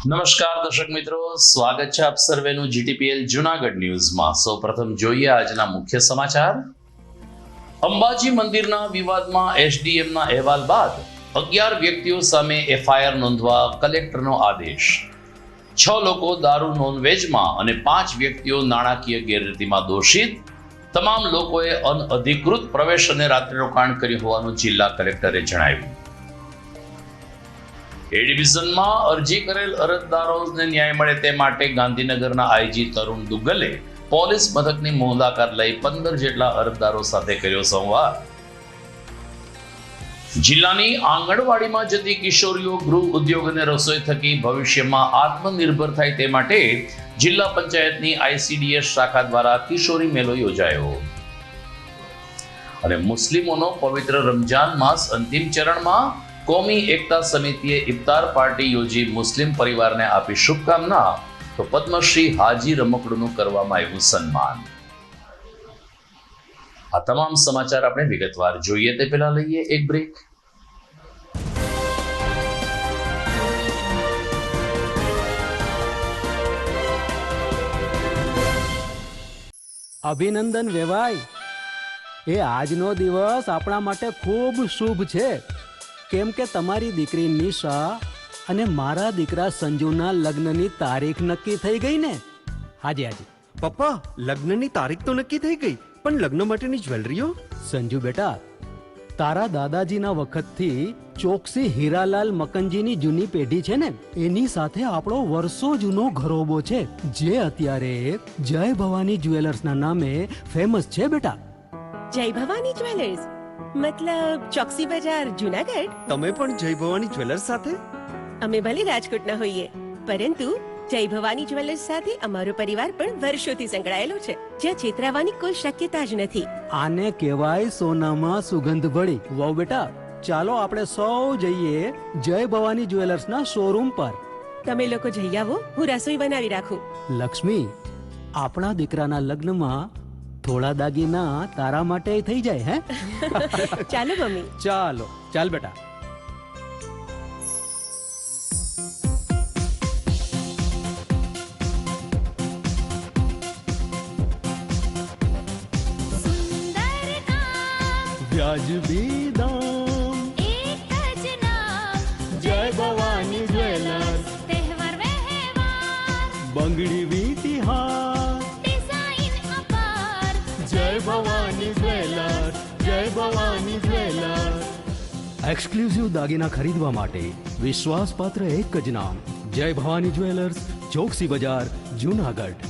નમસ્કાર દર્શક મિત્રો, સ્વાગત છે આપ સર્વેનું જીટીપીએલ જૂનાગઢ ન્યૂઝમાં। સૌપ્રથમ જોઈએ આજના મુખ્ય સમાચાર। અંબાજી મંદિરના વિવાદમાં એસડીએમના અહેવાલ બાદ 11 વ્યક્તિઓ સામે એફઆઈઆર નોંધવા કલેક્ટરનો આદેશ। 6 લોકો દારૂ નોનવેજમાં અને 5 વ્યક્તિઓ નાણાકીય ગેરરીતિમાં દોષિત। તમામ લોકોએ અનઅધિકૃત પ્રવેશ અને રાત્રિ રોકાણ કર્યું હોવાનું જિલ્લા કલેક્ટરે જણાવ્યું। એ ડિવિઝનમાં અરજી કરેલ અરજદારોને ન્યાય મળે તે માટે ગાંધીનગરના આઈજી તરુણ દુગ્ગલે પોલીસ મથકની મુલાકાત લઈ 15 જેટલા અરજદારો સાથે કર્યો સંવાદ। જિલ્લાની આંગણવાડીમાં જતી કિશોરીઓ ગૃહ ઉદ્યોગ અને રસોઈ થકી ભવિષ્યમાં આત્મનિર્ભર થાય તે માટે જિલ્લા પંચાયતની આઈસીડીએસ શાખા દ્વારા કિશોરી મેળો યોજાયો। અને મુસ્લિમોનો પવિત્ર રમજાન માસ અંતિમ ચરણમાં કોમી એકતા સમિતિએ ઇફતાર પાર્ટી યોજી મુસ્લિમ પરિવારને આપી શુભકામના, તો પદ્મશ્રી હાજી રમકડુનું કરવામાં આવ્યું સન્માન। આ તમામ સમાચાર આપણે વિગતવાર જોઈએ તે પહેલા લઈએ એક બ્રેક। અભિનંદન વેવાઈ, એ આજનો દિવસ આપણા માટે ખૂબ શુભ છે, કેમ કે તમારી દીકરી નિશા અને મારા દીકરા સંજુના લગ્નની તારીખ નક્કી થઈ ગઈ ને? હાજી હાજી પપ્પા, લગ્નની તારીખ તો નક્કી થઈ ગઈ, પણ લગ્ન માટેની જ્વેલરીઓ? સંજુ બેટા, તારા દાદાજીના વખતથી ચોકસી હીરાલાલ મકનજીની જૂની પેઢી છે ને, એની સાથે આપણો વર્ષો જૂનો ઘરોબો છે, જે અત્યારે જય ભવાની જ્વેલર્સના નામે ફેમસ છે બેટા। જય ભવાની જ્વેલર્સ મતલબ ચોકસી બજાર જૂનાગઢ? તમે પણ જય ભવાની જ્વેલર્સ સાથે? અમે ભલે રાજકોટના હોઈએ, પરંતુ જય ભવાની જ્વેલર્સ સાથે અમારો પરિવાર પણ વર્ષોથી સંકળાયેલો છે, જ્યાં છેતરાવાની કોઈ શક્યતા જ નથી। આને કહેવાય સોનામાં સુગંધ ભળી। વાવ બેટા, ચાલો આપણે સૌ જઈએ જય ભવાની જ્વેલર્સના શોરૂમ પર। તમે લોકો જઈ આવો, હું રસોઈ બનાવી રાખું। લક્ષ્મી, આપણા દીકરાના લગ્નમાં થોડા દાગીના તારા માટે થઈ જાય હે? ચાલો મમ્મી। ચાલો ચાલ બેટા। વ્યાજબી દામ, એક જ નામ, જય ભવાની જ્વેલર્સ, તહેવાર વ્યવહાર, બંગડી વીટી હાર, ડિઝાઇન અપાર, જય ભવાની જ્વેલર્સ, જય ભવાની જ્વેલર્સ। એક્સક્લુઝિવ દાગીના ખરીદવા માટે વિશ્વાસપાત્ર એક જ નામ, જય ભવાની જ્વેલર્સ, ચોકસી બજાર, જૂનાગઢ।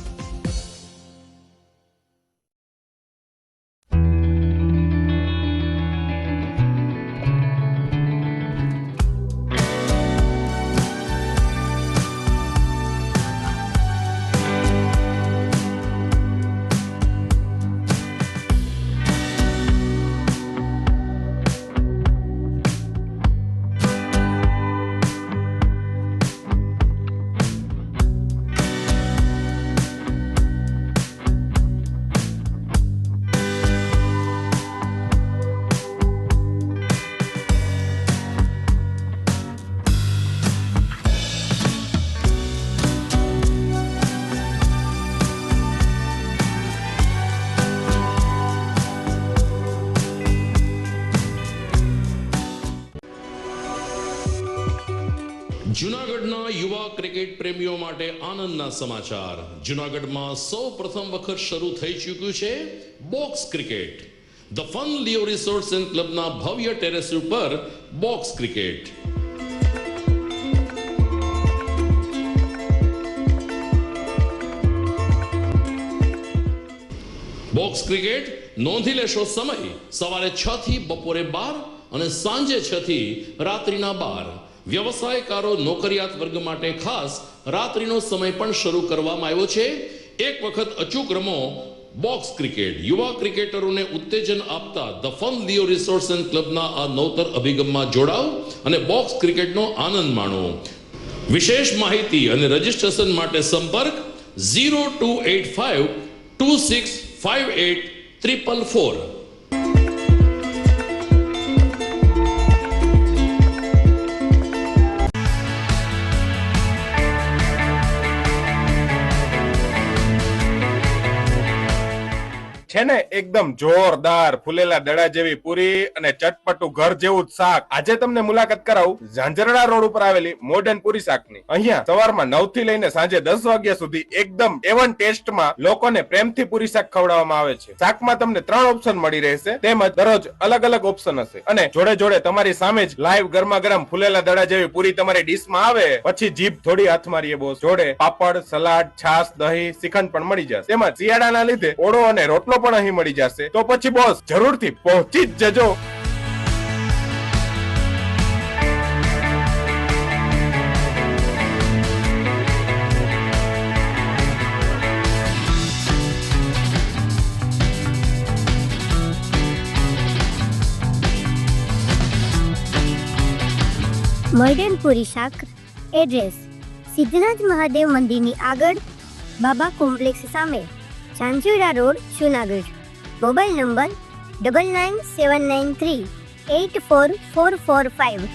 જૂનાગઢના યુવા ક્રિકેટ પ્રેમીઓ માટે આનંદના સમાચાર। જૂનાગઢમાં સૌ પ્રથમ વખત શરૂ થઈ ચૂક્યું છે box cricket. The Fun Leo Resorts and ક્લબના ભવ્ય ટેરેસ ઉપર બોક્સ ક્રિકેટ। બોક્સ ક્રિકેટ નોંધી લેશો સમય સવારે 6 થી બપોરે 12 અને સાંજે 6 થી રાત્રિના 12। વ્યવસાયકારો નોકરિયાત વર્ગ માટે ખાસ રાત્રિનો સમય પણ શરૂ કરવામાં આવ્યો છે। એક વખત અચૂક રમો બોક્સ ક્રિકેટ। યુવા ક્રિકેટરોને ઉત્તેજન આપતા the Fun Leo Resorts and ક્લબના આ નવતર અભિગમમાં જોડાઓ અને બોક્સ ક્રિકેટનો આનંદ માણો। વિશેષ માહિતી અને રજીસ્ટ્રેશન માટે સંપર્ક 0285 2658 444। છે ને એકદમ જોરદાર ફૂલેલા દડા જેવી પૂરી અને ચટપટું ઘર જેવું જ શાક. આજે તમને મુલાકાત કરાવું ઝાંઝરડા રોડ ઉપર આવેલી મોડર્ન પૂરી શાકની. અહીંયા સવારમાં 9 થી લઈને સાંજે 10 વાગ્યા સુધી એકદમ એવન ટેસ્ટમાં લોકોને પ્રેમથી પૂરી શાક ખવડાવવામાં આવે છે. શાકમાં તમને 3 ઓપ્શન મળી રહેશે, તેમજ દરરોજ અલગ અલગ ઓપ્શન હશે અને જોડે જોડે તમારી સામે જ લાઈવ ગરમા ગરમ ફૂલેલા દડા જેવી પૂરી તમારી ડીશમાં આવે. પછી જીભ થોડી હાથ મારીએ બોસ. જોડે પાપડ, સલાડ, છાશ, દહીં, શ્રીખંડ પણ મળી જશે. તેમજ શિયાળાના લીધે ઓળો અને રોટલો પણ અહીં મળી જશે. તો પછી બોસ જરૂરથી પહોંચી જ જજો. મોડર્ન પૂરી શાક. એડ્રેસ સિદ્ધનાથ મહાદેવ મંદિરની આગળ, બાબા કોમ્પ્લેક્સ સામે, Zanzarda road, Junagadh. Mobile number 9979384445.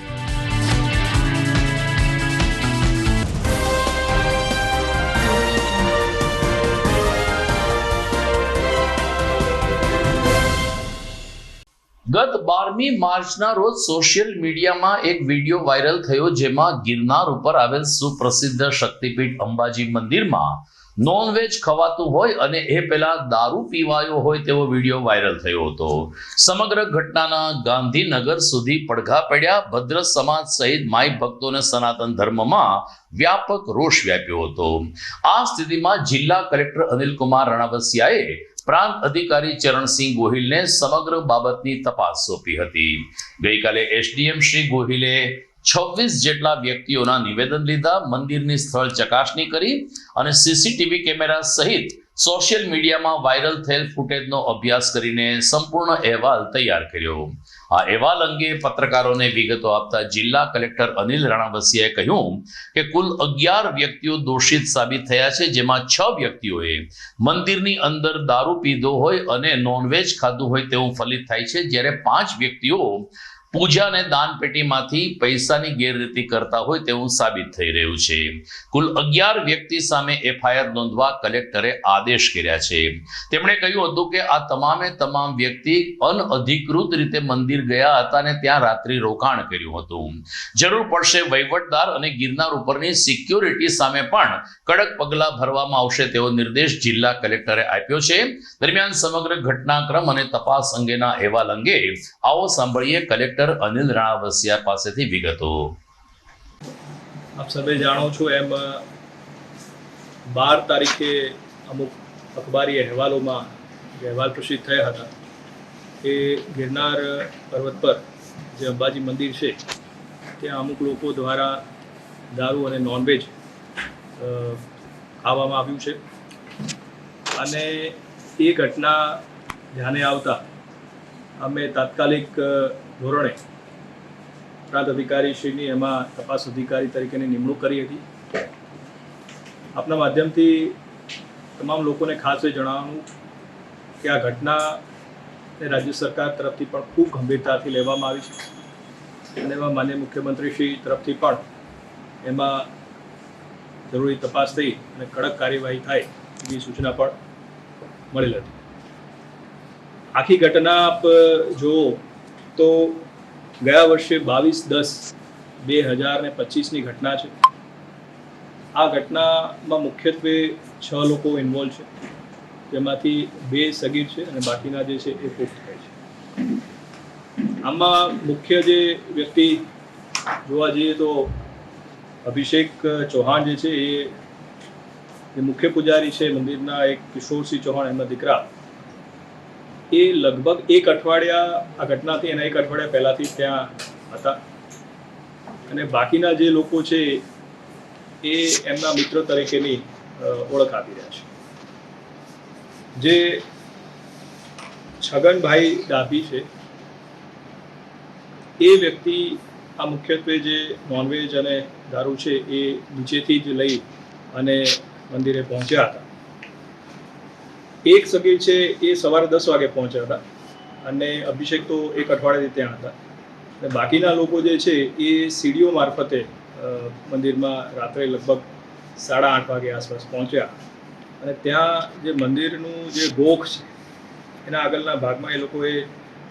ગત 12મી માર્ચના રોજ સોશિયલ મીડિયામાં એક વિડીયો વાયરલ થયો, જેમાં ગિરનાર ઉપર આવેલ સુપ્રસિદ્ધ શક્તિપીઠ અંબાજી મંદિરમાં નોનવેજ ખવાતું હોય અને એ પહેલા દારૂ પીવાયો હોય તેવો વિડીયો વાયરલ થયો હતો. સમગ્ર ઘટનાના ગાંધીનગર સુધી પડઘા પડ્યા. ભદ્ર સમાજ સહિત માઈ ભક્તોને સનાતન ધર્મમાં વ્યાપક રોષ વ્યાપ્યો હતો. આ સ્થિતિમાં જિલ્લા કલેક્ટર અનિલકુમાર રણાવસિયાએ પ્રાંત અધિકારી ચરણસિંહ ગોહિલને સમગ્ર બાબતની તપાસ સોંપી હતી. ગઈકાલે એસડીએમ શ્રી ગોહિલે 26 જેટલા વ્યક્તિઓના નિવેદન લીધા, મંદિરની સ્થળ ચકાસણી કરી અને સીસીટીવી કેમેરા સહિત સોશિયલ મીડિયામાં વાયરલ થયેલ ફૂટેજનો અભ્યાસ કરીને સંપૂર્ણ અહેવાલ તૈયાર કર્યો. આ અહેવાલ અંગે પત્રકારોને વિગતો આપતા જિલ્લા કલેક્ટર અનિલ રણાવસિયાએ કહ્યું કે કુલ 11 વ્યક્તિઓ દોષિત સાબિત થયા છે, જેમાં 6 વ્યક્તિઓએ મંદિરની અંદર દારૂ પીધો હોય અને નોનવેજ ખાધું હોય તેવું ફલિત થાય છે, જ્યારે 5 વ્યક્તિઓ પૂજા અને દાન પેટીમાંથી પૈસાની ગેરરીતિ કરતા હોય તેવું સાબિત થઈ રહ્યું છે. કુલ 11 વ્યક્તિ સામે એફઆઈઆર નોંધવા કલેક્ટરે આદેશ કર્યા છે. તેમણે કહ્યું હતું કે આ તમામ વ્યક્તિ અનઅધિકૃત રીતે મંદિર ગયા હતા અને ત્યાં રાત્રિ રોકાણ કર્યું હતું. જરૂર પડશે વહીવટદાર અને ગિરનાર ઉપરની સિક્યોરિટી સામે પણ કડક પગલાં ભરવામાં આવશે તેવો નિર્દેશ જિલ્લા કલેક્ટરે આપ્યો છે. દરમિયાન સમગ્ર ઘટનાક્રમ અને તપાસ અંગેના અહેવાલ અંગે આવો સાંભળીએ કલેક્ટર અનિલ રણાવસિયા પાસેથી વિગતો. આપ સર્વે જાણો છો એમ 12 તારીખે અમુક અખબારી અહેવાલોમાં જે અહેવાલ પ્રસિદ્ધ થયા હતા એ ગિરનાર પર્વત પર જે અંબાજી મંદિર છે ત્યાં અમુક લોકો દ્વારા દારૂ અને નોનવેજ ખાવામાં આવ્યું છે અને એ ઘટના ધ્યાને આવતા અમે તાત્કાલિક ધોરણે પ્રાંત અધિકારીશ્રીની એમાં તપાસ અધિકારી તરીકેની નિમણૂક કરી હતી. આપના માધ્યમથી તમામ લોકોને ખાસ એ જણાવવાનું કે આ ઘટનાને રાજ્ય સરકાર તરફથી પણ ખૂબ ગંભીરતાથી લેવામાં આવી છે અને એમાં માનનીય મુખ્યમંત્રીશ્રી તરફથી પણ એમાં જરૂરી તપાસ થઈ અને કડક કાર્યવાહી થાય એવી સૂચના પણ મળેલ હતી. આખી ઘટના આપ જુઓ તો ગયા વર્ષે 22/10/2025ની ઘટના છે. આ ઘટનામાં મુખ્યત્વે 6 લોકો ઇન્વોલ્વ છે, જેમાંથી 2 સગીર છે અને બાકીના જે છે એ પુખ્ત છે. આમાં મુખ્ય જે વ્યક્તિ જોવા જઈએ તો અભિષેક ચૌહાણ જે છે એ મુખ્ય પૂજારી છે મંદિરના, એક કિશોરસિંહ ચૌહાણ એમના દીકરા. એ લગભગ 1 અઠવાડિયા આ ઘટનાથી એના 1 અઠવાડિયા પહેલાંથી ત્યાં હતા અને બાકીના જે લોકો છે એ એમના મિત્ર તરીકેની ઓળખ આપી રહ્યા છે. જે છગનભાઈ ડાભી છે એ વ્યક્તિ આ મુખ્યત્વે જે નોનવેજ અને દારૂ છે એ નીચેથી જ લઈ અને મંદિરે પહોંચ્યા હતા. એક સગીર છે એ સવારે 10 વાગે પહોંચ્યા હતા અને અભિષેક તો 1 અઠવાડિયાથી ત્યાં હતા અને બાકીના લોકો જે છે એ સીડીઓ મારફતે મંદિરમાં રાત્રે લગભગ 8:30 વાગે આસપાસ પહોંચ્યા અને ત્યાં જે મંદિરનું જે ગોખ છે એના આગળના ભાગમાં એ લોકોએ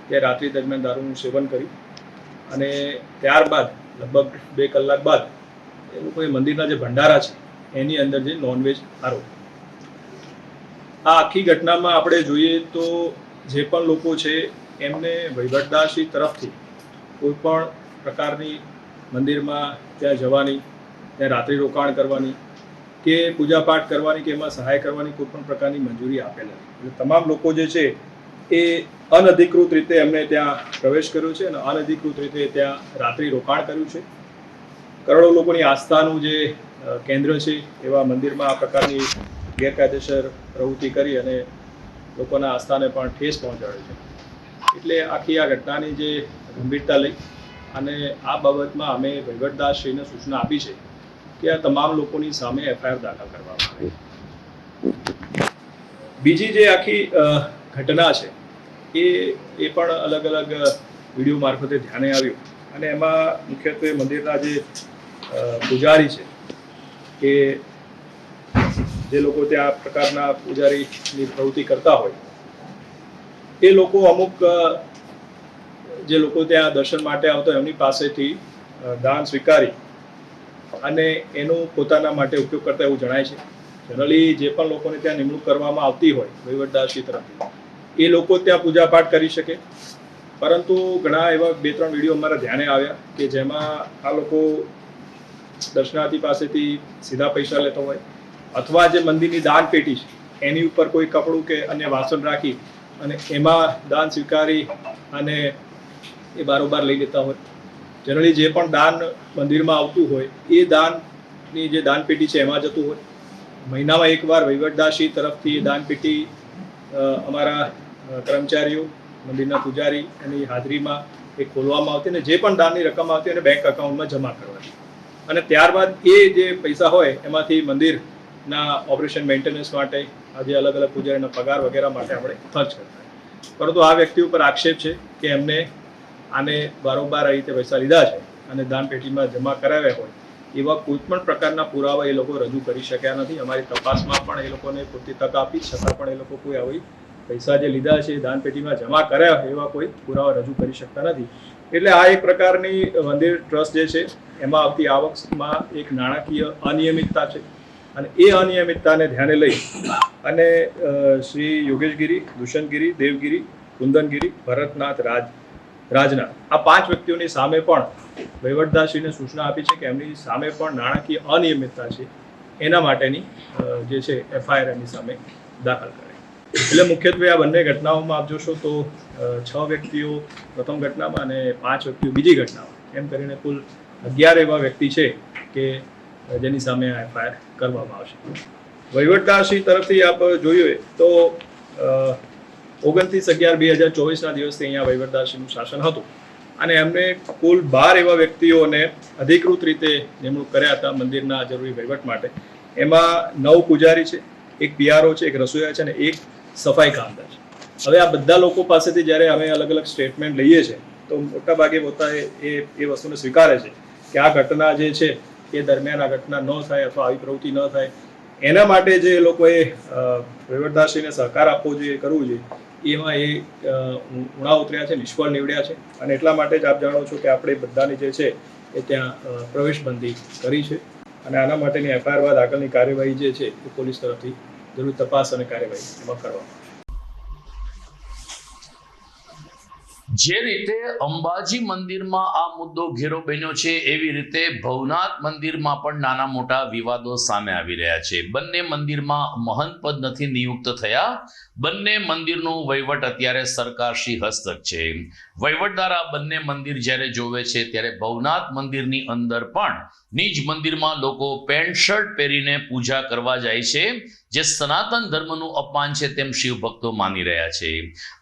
ત્યાં રાત્રિ દરમિયાન દારૂનું સેવન કર્યું અને ત્યારબાદ લગભગ 2 કલાક બાદ એ લોકોએ મંદિરના જે ભંડારા છે એની અંદર જે નોનવેજ આરોપ. આ આખી ઘટનામાં આપણે જોઈએ તો જે પણ લોકો છે એમને વહીવટદારશ્રી તરફથી કોઈ પણ પ્રકારની મંદિરમાં ત્યાં જવાની, ત્યાં રાત્રિ રોકાણ કરવાની કે પૂજાપાઠ કરવાની કે એમાં સહાય કરવાની કોઈ પણ પ્રકારની મંજૂરી આપેલ નથી. એટલે તમામ લોકો જે છે એ અનધિકૃત રીતે એમને ત્યાં પ્રવેશ કર્યો છે અને અનધિકૃત રીતે ત્યાં રાત્રિ રોકાણ કર્યું છે. કરોડો લોકોની આસ્થાનું જે કેન્દ્ર છે એવા મંદિરમાં આ પ્રકારની ગેરકાયદેસર પ્રવૃત્તિ કરી અને લોકોના આસ્થાને પણ ઠેસ પહોંચાડે છે. એટલે આખી આ ઘટનાની જે ગંભીરતા લઈ અને આ બાબતમાં અમે વહીવટદારશ્રીને સૂચના આપી છે કે આ તમામ લોકોની સામે એફઆઈઆર દાખલ કરવામાં આવે. બીજી જે આખી ઘટના છે એ પણ અલગ અલગ વિડીયો મારફતે ધ્યાને આવ્યું અને એમાં મુખ્યત્વે મંદિરના જે પૂજારી છે કે જે લોકો ત્યાં પ્રકારના પૂજારીની પ્રવૃત્તિ કરતા હોય એ લોકો અમુક જે લોકો ત્યાં દર્શન માટે આવતા એમની પાસેથી દાન સ્વીકારી અને એનો પોતાના માટે ઉપયોગ કરતા એવું જણાય છે. જનરલી જે પણ લોકોને ત્યાં નિમણૂક કરવામાં આવતી હોય વહીવટદારશ્રી તરફથી એ લોકો ત્યાં પૂજાપાઠ કરી શકે, પરંતુ ઘણા એવા 2-3 વિડીયો અમારા ધ્યાને આવ્યા કે જેમાં આ લોકો દર્શનાર્થી પાસેથી સીધા પૈસા લેતો હોય અથવા જે મંદિરની દાન પેટી છે એની ઉપર કોઈ કપડું કે અન્ય વાસણ રાખી અને એમાં દાન સ્વીકારી અને એ બારોબાર લઈ લેતા હોય. જનરલી જે પણ દાન મંદિરમાં આવતું હોય એ દાનની જે દાન પેટી છે એમાં જતું હોય. મહિનામાં એકવાર વહીવટદારશ્રી તરફથી દાન પેટી અમારા કર્મચારીઓ, મંદિરના પૂજારી એની હાજરીમાં એ ખોલવામાં આવતી અને જે પણ દાનની રકમ આવતી એને બેંક એકાઉન્ટમાં જમા કરવાની અને ત્યારબાદ એ જે પૈસા હોય એમાંથી મંદિરના ઓપરેશન મેન્ટેનન્સ માટે આજે અલગ અલગ પૂજારીના પગાર વગેરે માટે આપણે ખર્ચ કરતા. પરંતુ આ વ્યક્તિ ઉપર આક્ષેપ છે કે એમને આને બારોબાર આ રીતે પૈસા લીધા છે અને દાન પેટીમાં જમા કરાવ્યા હોય એવા કોઈ પણ પ્રકારના પુરાવા એ લોકો રજૂ કરી શક્યા નથી. અમારી તપાસમાં પણ એ લોકોને પૂરતી તક આપી છતાં પણ એ લોકો કોઈ આવી પૈસા જે લીધા છે દાન પેટીમાં જમા કર્યા એવા કોઈ પુરાવા રજૂ કરી શકતા નથી. એટલે આ એક પ્રકારની મંદિર ટ્રસ્ટ જે છે એમાં આવતી આવકમાં એક નાણાકીય અનિયમિતતા છે અને એ અનિયમિતતાને ધ્યાને લઈ અને શ્રી યોગેશગીરી, દુષ્યંતગીરી, દેવગીરી, કુંદનગીરી, ભરતનાથ, રાજનાથ આ 5 વ્યક્તિઓની સામે પણ વહીવટદારશ્રીને સૂચના આપી છે કે એમની સામે પણ નાણાકીય અનિયમિતતા છે એના માટેની જે છે એફઆઈઆર એમની સામે દાખલ કરે. એટલે મુખ્યત્વે આ બંને ઘટનાઓમાં આપ જોશો તો 6 વ્યક્તિઓ પ્રથમ ઘટનામાં અને 5 વ્યક્તિઓ બીજી ઘટનામાં એમ કરીને કુલ 11 એવા વ્યક્તિ છે કે જેની સામે આ એફઆઈઆર કરવામાં આવશે. વહીવટદારશ્રી તરફથી આપ જોઈએ તો 29/11/2024ના દિવસથી અહીંયા વહીવટદારશ્રીનું શાસન હતું અને એમને કુલ 12 એવા વ્યક્તિઓને અધિકૃત રીતે નિમણૂક કર્યા હતા મંદિરના જરૂરી વહીવટ માટે. એમાં 9 પૂજારી છે, 1 પિયારો છે, 1 રસોઈયા છે અને 1 સફાઈ કામદાર છે. હવે આ બધા લોકો પાસેથી જ્યારે અમે અલગ અલગ સ્ટેટમેન્ટ લઈએ છીએ તો મોટાભાગે પોતાએ એ વસ્તુને સ્વીકારે છે કે આ ઘટના જે છે એ દરમિયાન આ ઘટના ન થાય અથવા આવી પ્રવૃત્તિ ન થાય એના માટે જે લોકોએ વહીવટદારશ્રીને સહકાર આપવો જોઈએ, કરવું જોઈએ, એમાં એ ઉણા ઉતર્યા છે, નિષ્ફળ નીવડ્યા છે અને એટલા માટે જ આપ જાણો છો કે આપણે બધાની જે છે એ ત્યાં પ્રવેશબંધી કરી છે અને આના માટેની એફઆઈઆર બાદ આગળની કાર્યવાહી જે છે એ પોલીસ તરફથી જરૂરી તપાસ અને કાર્યવાહી એમાં કરવામાં. જે રીતે અંબાજી મંદિરમાં આ મુદ્દો ઘેરો બન્યો છે એવી રીતે ભવનાથ મંદિરમાં પણ નાના મોટા વિવાદો સામે આવી રહ્યા છે. બંને મંદિરમાં મહંત પદ નથી નિયુક્ત થયા. બંને મંદિરનો વહીવટ અત્યારે સરકારશ્રી હસ્તક છે. વહીવટદાર આ બંને મંદિર જ્યારે જોવે છે ત્યારે ભવનાથ મંદિરની અંદર પણ નિજ મંદિરમાં લોકો પેન્ટ શર્ટ પહેરીને પૂજા કરવા જાય છે, જે સનાતન ધર્મનું અપમાન છે તેમ શિવ ભક્તો માની રહ્યા છે.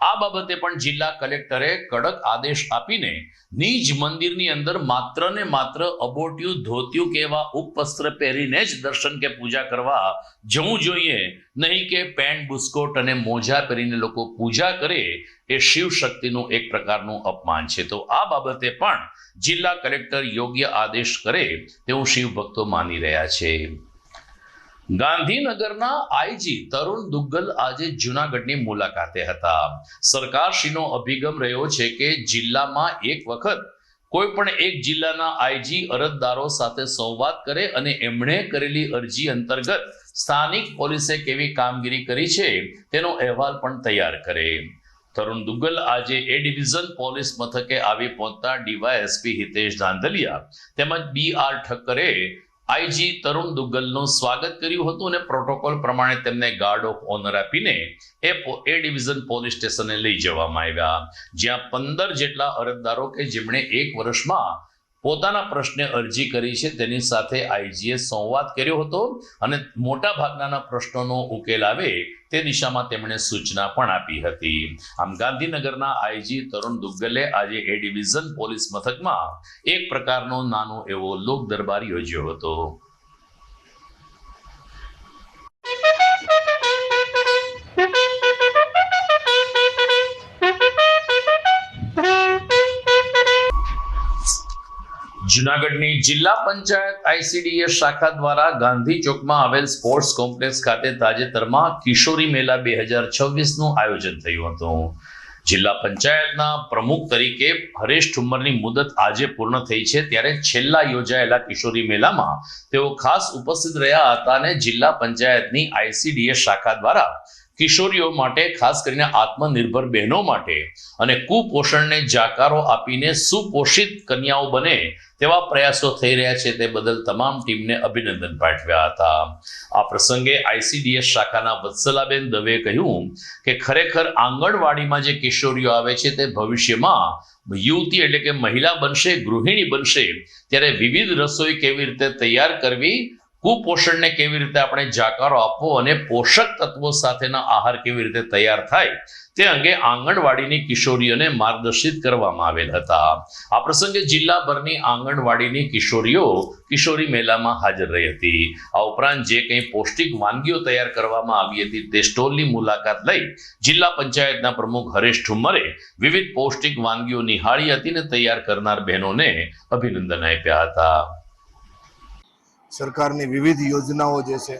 આ બાબતે પણ જિલ્લા કલેક્ટરે કડક આદેશ આપીને નિજ મંદિરની અંદર માત્ર ને માત્ર અબોટિયું, ધોતિયું કે એવા ઉપવસ્ત્ર પહેરીને જ દર્શન કે પૂજા કરવા જવું જોઈએ, નહીં કે પેન્ટ, બુસ્કોટ અને મોજા પહેરીને લોકો પૂજા કરે એ શિવ શક્તિનું એક પ્રકારનું અપમાન છે. તો આ બાબતે પણ જિલ્લા કલેક્ટર યોગ્ય આદેશ કરે તેવું શિવ ભક્તો માની રહ્યા છે. ગાંધીનગરના આઈજી તરુણ દુગ્ગલ આજે જૂનાગઢની મુલાકાતે હતા. સરકારશ્રીનો અભિગમ રહ્યો છે કે જિલ્લામાં એક વખત કોઈ પણ એક જિલ્લાના આઈજી અરજદારો સાથે સંવાદ કરે અને એમણે કરેલી અરજી અંતર્ગત સ્થાનિક પોલીસે કેવી કામગીરી કરી છે તેનો અહેવાલ પણ તૈયાર કરે. તરુણ દુગ્ગલ આજે એ ડિવિઝન પોલીસ મથકે આવી પહોંચતા ડીવાયએસપી હિતેશ ધાંધલિયા તેમજ BR ઠક્કરે આઈજી તરુણ દુગ્ગલનું સ્વાગત કર્યું હતું અને પ્રોટોકોલ પ્રમાણે તેમને ગાર્ડ ઓફ ઓનર આપીને એ ડિવિઝન પોલીસ સ્ટેશને લઈ જવામાં આવ્યા, જ્યાં 15 જેટલા અરજદારો કે જેમણે 1 વર્ષમાં પોતાના પ્રશ્ને અરજી કરી છે તેની સાથે આઈજીએ સંવાદ કર્યો હતો અને મોટા ભાગના પ્રશ્નોનો ઉકેલ આવે તે દિશામાં તેમણે સૂચના પણ આપી હતી. આમ ગાંધીનગરના આઈજી તરુણ દુગ્ગલે આજે એ ડિવિઝન પોલીસ મથકમાં એક પ્રકારનો નાનો એવો લોક દરબાર યોજ્યો હતો. જૂનાગઢની જિલ્લા પંચાયત ICDS શાખા દ્વારા ગાંધી ચોકમાં આવેલ સ્પોર્ટ્સ કોમ્પ્લેક્સ ખાતે તાજેતરમાં કિશોરી મેળા 2026નું આયોજન થયું હતું. જિલ્લા પંચાયતના પ્રમુખ તરીકે હરેશ ઠુમ્મરની મુદત આજે પૂર્ણ થઈ છે, ત્યારે છેલ્લા યોજાયેલા કિશોરી મેળામાં તેઓ ખાસ ઉપસ્થિત રહ્યા હતા અને જિલ્લા પંચાયતની ICDS શાખા દ્વારા કિશોરીઓ માટે, ખાસ કરીને આત્મનિર્ભર બહેનો માટે અને કુપોષણને જાકારો આપીને સુપોષિત કન્યાઓ બને તેવા પ્રયાસો થઈ રહ્યા છે તે બદલ તમામ ટીમને અભિનંદન પાઠવ્યા હતા. આ પ્રસંગે ICDS શાખાના વત્સલાબેન દવે કહ્યું કે ખરેખર આંગણવાડીમાં જે કિશોરીઓ આવે છે તે ભવિષ્યમાં યુવતી એટલે કે મહિલા બનશે, ગૃહિણી બનશે, ત્યારે વિવિધ રસોઈ કેવી રીતે તૈયાર કરવી, કુપોષણને કેવી રીતે આપણે જાકારો આપવો અને પોષક તત્વો સાથેના આહાર કેવી રીતે તૈયાર થાય તે અંગે આંગણવાડીની કિશોરીઓને માર્ગદર્શિત કરવામાં આવેલ હતા. આ પ્રસંગે જિલ્લાભરની આંગણવાડીની કિશોરીઓ કિશોરી મેળામાં હાજર રહી હતી. આ ઉપરાંત જે કંઈ પૌષ્ટિક વાનગીઓ તૈયાર કરવામાં આવી હતી તે સ્ટોલની મુલાકાત લઈ જિલ્લા પંચાયતના પ્રમુખ હરેશ ઠુમ્મરે વિવિધ પૌષ્ટિક વાનગીઓ નિહાળી હતી અને તૈયાર કરનાર બહેનોને અભિનંદન આપ્યા હતા. સરકારની વિવિધ યોજનાઓ જે છે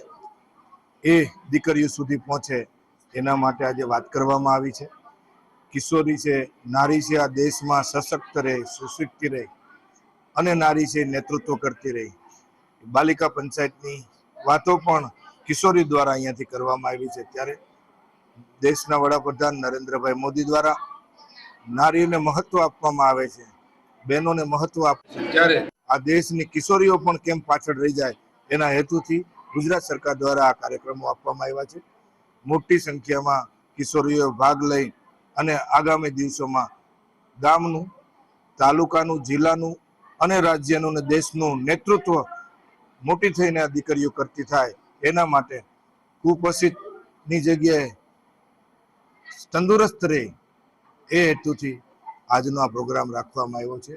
એ દીકરીઓ સુધી પહોંચે એના માટે આજે વાત કરવામાં આવી છે. કિશોરી છે, નારી છે, આ દેશમાં સશક્ત રહે, સુશિક્ષિત રહે અને નારી છે નેતૃત્વ કરતી રહી. બાલિકા પંચાયતની વાતો પણ કિશોરી દ્વારા અહીંયાથી કરવામાં આવી છે. ત્યારે દેશના વડાપ્રધાન નરેન્દ્રભાઈ મોદી દ્વારા નારીને મહત્વ આપવામાં આવે છે, બહેનોને મહત્વ આપે છે, ત્યારે આ દેશની કિશોરીઓ પણ કેમ પાછળ રહી જાય એના હેતુથી ગુજરાત સરકાર દ્વારા આ કાર્યક્રમો આપવામાં આવ્યા છે. મોટી સંખ્યામાં કિશોરીઓ ભાગ લઈ અને આગામી દિવસોમાં ગામનું, તાલુકાનું, જિલ્લાનું અને રાજ્યનું અને દેશનું નેતૃત્વ મોટી થઈને આ દીકરીઓ કરતી થાય એના માટે કુપોષિતની જગ્યાએ તંદુરસ્ત રહે એ હેતુથી આજનો આ પ્રોગ્રામ રાખવામાં આવ્યો છે.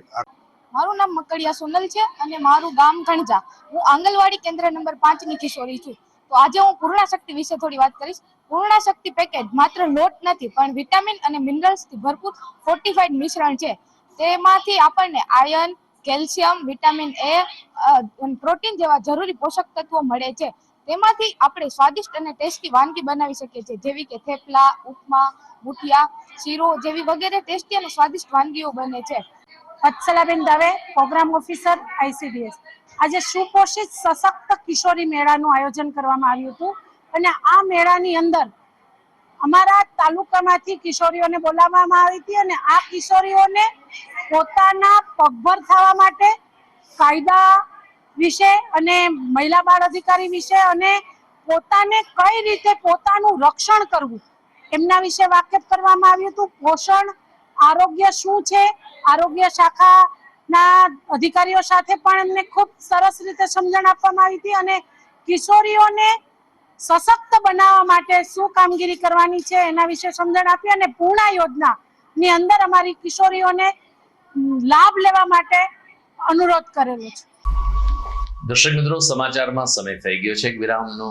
મારું નામ મકડિયા સોનલ છે અને મારું ગામ કણજા. હું આંગણવાડી કેન્દ્ર નંબર 5 ની કિશોરી છું. તો આજે હું પૂર્ણા શક્તિ વિશે થોડી વાત કરીશ. પૂર્ણા શક્તિ પેકેજ માત્ર લોટ નથી પણ વિટામિન અને મિનરલ્સથી ભરપૂર ફોર્ટિફાઈડ મિશ્રણ છે. તેમાંથી આપણને iron, calcium, vitamin A, protein જેવા જરૂરી પોષક તત્વો મળે છે. તેમાંથી આપણે સ્વાદિષ્ટ અને ટેસ્ટી વાનગી બનાવી શકીએ છીએ, જેવી કે થેપલા, ઉપમા, મુઠિયા, શીરો જેવી વગેરે ટેસ્ટી અને સ્વાદિષ્ટ વાનગીઓ બને છે. Vatsalaben Dave, programme officer ICDS. આજે સુપોષિત સશક્ત કિશોરી મેળાનું આયોજન કરવામાં આવ્યું હતું અને આ મેળાની અંદર અમારા તાલુકામાંથી કિશોરીઓને બોલાવવામાં આવી હતી અને આ કિશોરીઓને પોતાના પગભર થવા માટે કાયદા વિશે અને મહિલા બાળ અધિકારી વિશે અને પોતાને કઈ રીતે પોતાનું રક્ષણ કરવું એમના વિશે વાકેફ કરવામાં આવ્યું હતું. પોષણ, આરોગ્ય શું છે, આરોગ્ય શાખાના અધિકારીઓ સાથે પણ એમને ખૂબ સરસ રીતે સમજણ આપવામાં આવી હતી અને કિશોરીઓને સશક્ત બનાવવા માટે શું કામગીરી કરવાની છે એના વિશે સમજણ આપી અને પૂર્ણા યોજનાની અંદર અમારી કિશોરીઓને લાભ લેવા માટે અનુરોધ કરેલો છે. દર્શક મિત્રો, સમાચારમાં સમય થઈ ગયો છે એક વિરામનો.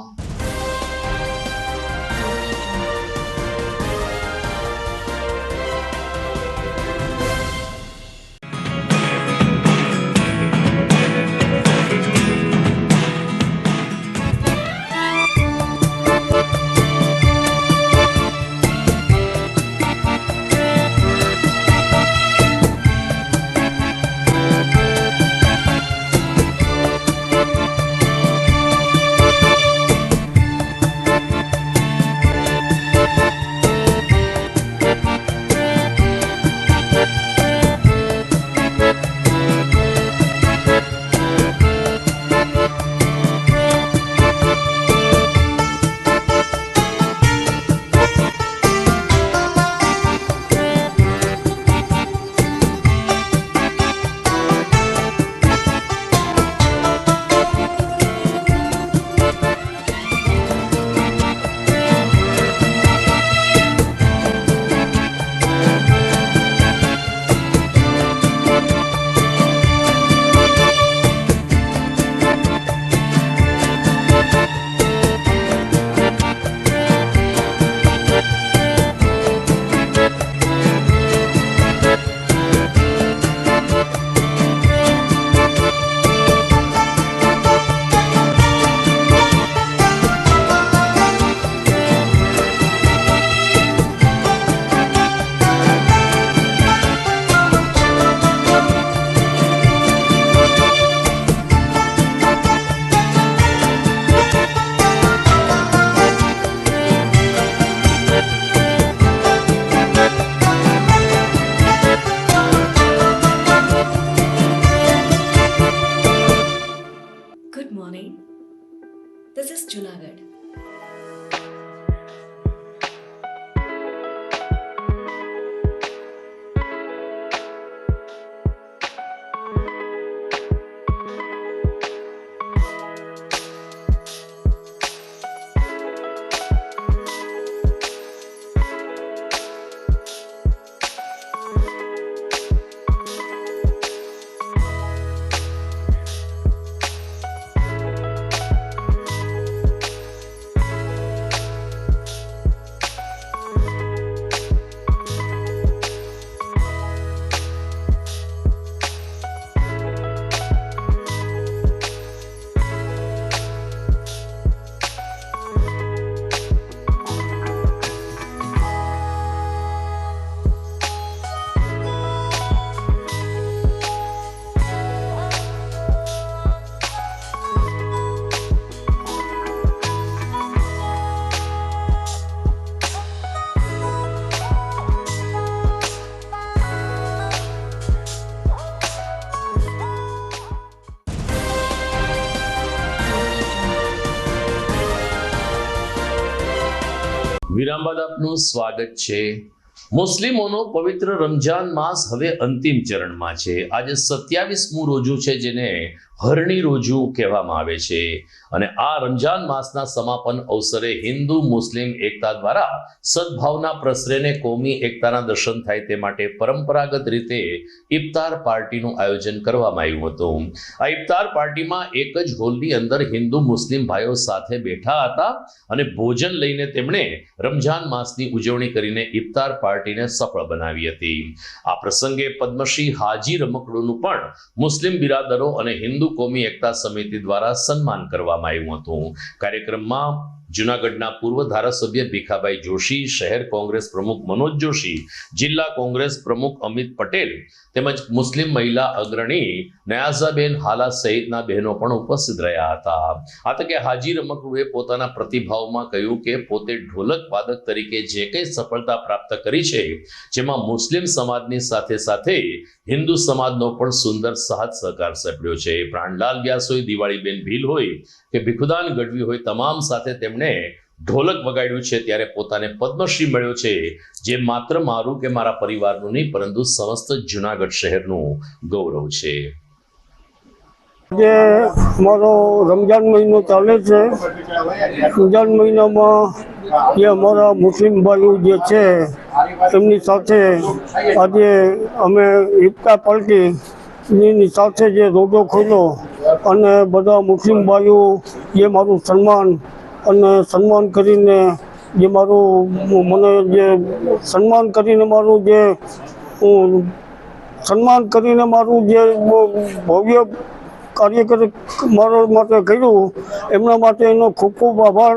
જુનાગઢ. વિરામ બાદ આપનું સ્વાગત છે. મુસ્લિમોનો પવિત્ર રમજાન માસ હવે અંતિમ ચરણમાં છે. આજે 27મું રોજુ છે, જેને હરણી રોજુ કહેવામાં આવે છે. અને આ રમજાન માસના સમાપન અવસરે હિન્દુ મુસ્લિમ એકતા દ્વારા સદભાવના પ્રસરેને કોમી એકતાના દર્શન થાય તે માટે પરંપરાગત રીતે ઇફતાર પાર્ટીનું આયોજન કરવામાં આવ્યું હતું. આ ઇફતાર પાર્ટીમાં એક જ હોલની અંદર હિન્દુ મુસ્લિમ ભાઈઓ સાથે બેઠા હતા અને ભોજન લઈને તેમણે રમજાન માસની ઉજવણી કરીને ઇફતાર પાર્ટીને સફળ બનાવી હતી. આ પ્રસંગે પદ્મશ્રી હાજી રમકડુનું પણ મુસ્લિમ બિરાદરો અને હિન્દુ કોમી એકતા સમિતિ દ્વારા સન્માન કરવામાં આવ્યું હતું. કાર્યક્રમમાં જૂનાગઢના પૂર્વ ધારાસભ્ય ભીખાભાઈ જોશી, શહેર કોંગ્રેસ પ્રમુખ મનોજ જોશી, જિલ્લા કોંગ્રેસ પ્રમુખ અમિત પટેલ તેમજ મુસ્લિમ મહિલા અગ્રણી નયાઝાબેન હાલા સહિતના બહેનો પણ ઉપસ્થિત રહ્યા હતા. આ તકે હાજી રમકડુએ પોતાના પ્રતિભાવમાં કહ્યું કે પોતે ઢોલક વાદક તરીકે જે કંઈ સફળતા પ્રાપ્ત કરી છે, જેમાં મુસ્લિમ સમાજની સાથે સાથે હિન્દુ સમાજનો પણ સુંદર સાથ સહકાર સાંપડ્યો છે. પ્રાણલાલ વ્યાસ હોય, દિવાળીબેન ભીલ હોય કે ભીખુદાન ગઢવી હોય, તમામ સાથે તેમણે ઢોલક વગાડ્યું છે. ત્યારે પોતાને પદ્મશ્રી મળ્યો છે, જે માત્ર મારું કે મારા પરિવારનું નહીં પરંતુ સમસ્ત જૂનાગઢ શહેરનું ગૌરવ છે. જે અમારો રમજાન મહિનો ચાલે છે, રમજાન મહિનામાં જે અમારા મુસ્લિમ ભાઈઓ જે છે એમની સાથે આજે અમે ઇફતાર પાર્ટીની સાથે જે રોજો ખોલ્યો અને બધા મુસ્લિમ ભાઈઓ જે મારું સન્માન કરીને જે મારું મને જે સન્માન કરીને મારું જે ભવ્ય કાર્યકર મારા માટે કર્યું, એમના માટે એનો ખૂબ ખૂબ આભાર.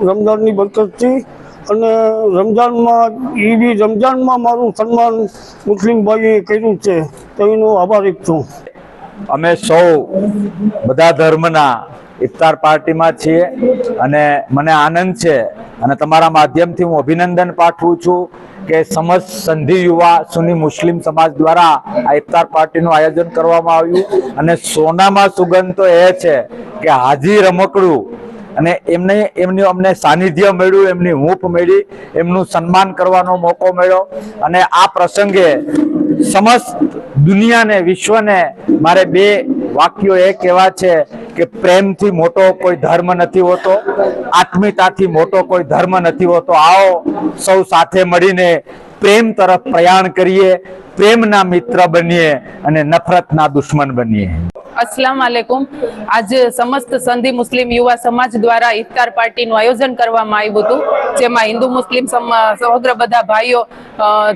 રમજાનની બરકતથી અને રમજાનમાં મારું સન્માન મુસ્લિમ ભાઈએ કર્યું છે, તો એનો આભારી છું. અમે સૌ બધા ધર્મના ઇફતાર પાર્ટીમાં છીએ અને મને આનંદ છે અને તમારા માધ્યમથી હું અભિનંદન પાઠવું છું કે સમસ્ત સંધિ યુવા સુન્ની મુસ્લિમ સમાજ દ્વારા આ ઇફતાર પાર્ટીનું આયોજન કરવામાં આવ્યું. અને સોનામાં સુગંધ તો એ છે કે હાજી રમકડું અને એમનું અમને સાનિધ્ય મળ્યું, એમની હૂંફ મળી, એમનું સન્માન કરવાનો મોકો મળ્યો. અને આ પ્રસંગે સમસ્ત દુનિયાને, વિશ્વને મારે બે વાક્યો એ કહેવા છે કે પ્રેમથી મોટો કોઈ ધર્મ નથી હોતો, આત્મીયતાથી મોટો કોઈ ધર્મ નથી હોતો. આવો સૌ સાથે મળીને પ્રેમ તરફ પ્રયાણ કરીએ, પ્રેમના મિત્ર બનીએ અને નફરતના દુશ્મન બનીએ. अस्सलाम वालेकुम. आज समस्त संधि मुस्लिम युवा समाज द्वारा इफ्तार पार्टीનું આયોજન કરવામાં આવ્યું હતું, જેમાં હિન્દુ મુસ્લિમ સમગ્ર બધા ભાઈઓ,